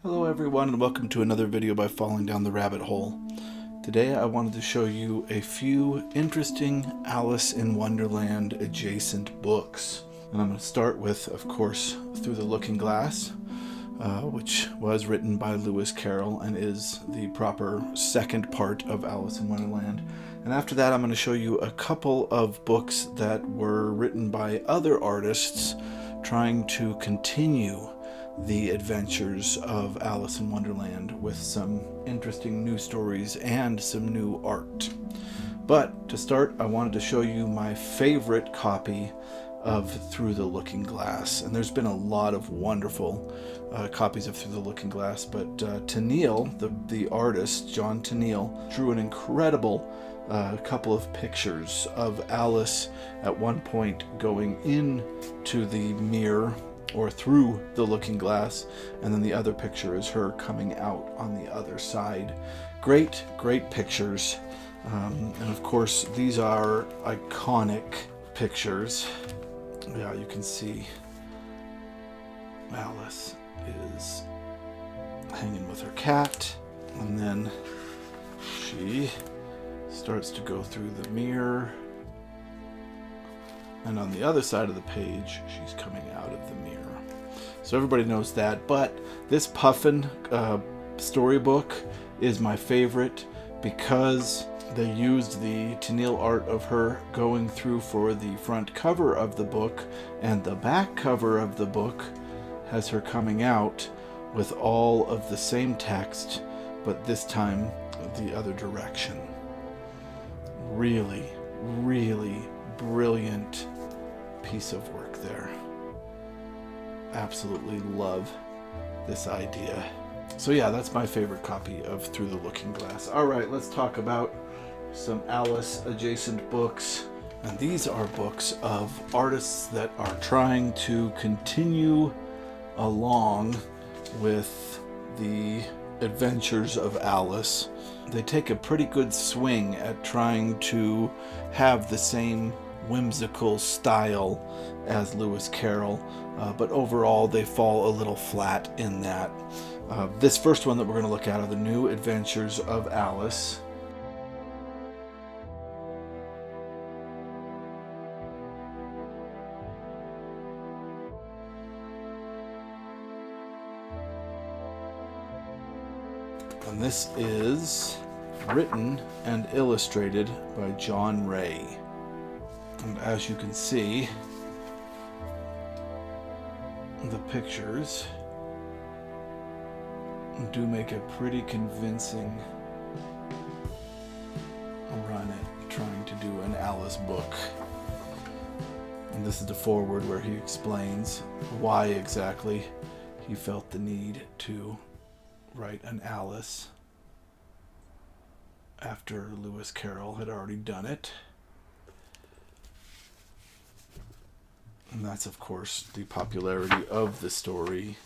Hello everyone, and welcome to another video by Falling Down the Rabbit Hole. Today I wanted to show you a few interesting Alice in Wonderland adjacent books. And I'm going to start with, of course, Through the Looking Glass, which was written by Lewis Carroll and is the proper second part of Alice in Wonderland. And after that I'm going to show you a couple of books that were written by other artists trying to continue the adventures of Alice in Wonderland with some interesting new stories and some new art. But to start, I wanted to show you my favorite copy of Through the Looking Glass. And there's been a lot of wonderful copies of Through the Looking Glass, but Tenniel, the artist, John Tenniel, drew an incredible couple of pictures of Alice at one point going into the mirror or through the looking glass, and then the other picture is her coming out on the other side. Great pictures. And of course these are iconic pictures. Yeah, you can see Alice is hanging with her cat, and then she starts to go through the mirror, and on the other side of the page she's coming out of the mirror. So everybody knows that, but this Puffin storybook is my favorite because they used the Tenniel art of her going through for the front cover of the book, and the back cover of the book has her coming out with all of the same text, but this time the other direction. Really brilliant piece of work there. Absolutely love this idea. So yeah, that's my favorite copy of Through the Looking Glass. Alright, let's talk about some Alice adjacent books. And these are books of artists that are trying to continue along with the adventures of Alice. They take a pretty good swing at trying to have the same whimsical style as Lewis Carroll, but overall they fall a little flat in that. This first one that we're going to look at are the New Adventures of Alice. And this is written and illustrated by John Rae. And as you can see, the pictures do make a pretty convincing run at trying to do an Alice book. And this is the foreword where he explains why exactly he felt the need to write an Alice after Lewis Carroll had already done it. And that's, of course, the popularity of the story.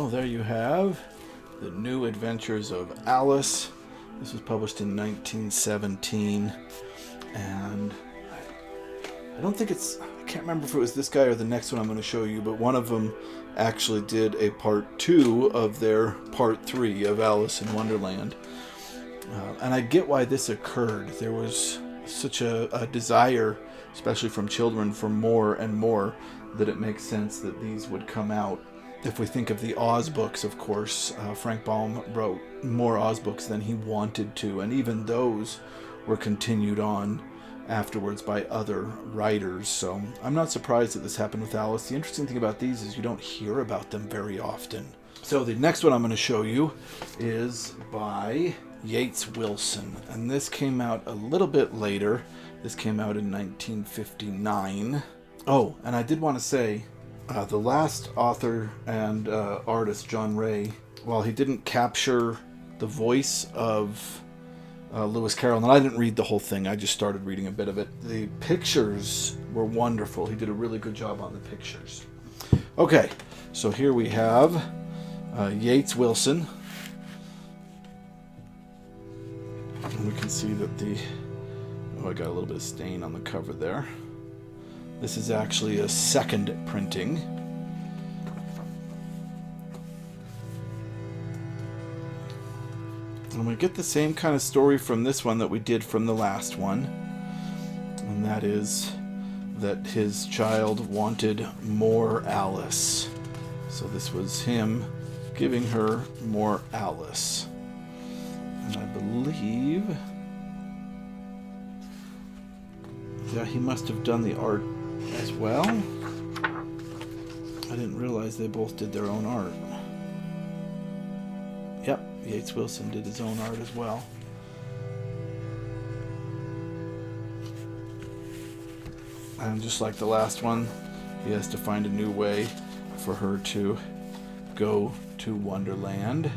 So there you have The New Adventures of Alice. This was published in 1917, and I don't think I can't remember if it was this guy or the next one I'm going to show you, but one of them actually did a part 2 of their part 3 of Alice in Wonderland. And I get why this occurred. There was such a desire, especially from children, for more and more, that it makes sense that these would come out. If we think of the Oz books, of course, Frank Baum wrote more Oz books than he wanted to, and even those were continued on afterwards by other writers. So I'm not surprised that this happened with Alice. The interesting thing about these is you don't hear about them very often. So the next one I'm going to show you is by Yates Wilson, and this came out a little bit later. This came out in 1959. Oh, and I did want to say, the last author and artist, John Rae, while he didn't capture the voice of Lewis Carroll, and I didn't read the whole thing, I just started reading a bit of it. The pictures were wonderful. He did a really good job on the pictures. Okay, so here we have Yates Wilson. And we can see that I got a little bit of stain on the cover there. This is actually a second printing. And we get the same kind of story from this one that we did from the last one. And that is that his child wanted more Alice. So this was him giving her more Alice. And I believe, yeah, he must have done the art as well. I didn't realize they both did their own art. Yep, Yates Wilson did his own art as well. And just like the last one, he has to find a new way for her to go to Wonderland.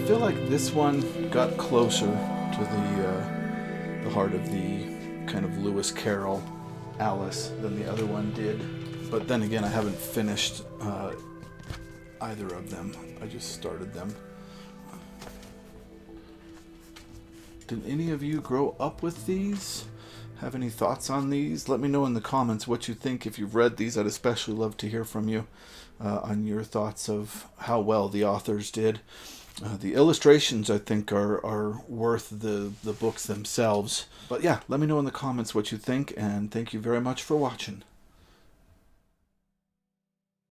feel like this one got closer to the heart of the kind of Lewis Carroll Alice than the other one did. But then again, I haven't finished either of them. I just started them. Did any of you grow up with these? Have any thoughts on these? Let me know in the comments what you think. If you've read these, I'd especially love to hear from you on your thoughts of how well the authors did. The illustrations, I think, are worth the books themselves. But yeah, let me know in the comments what you think, and thank you very much for watching.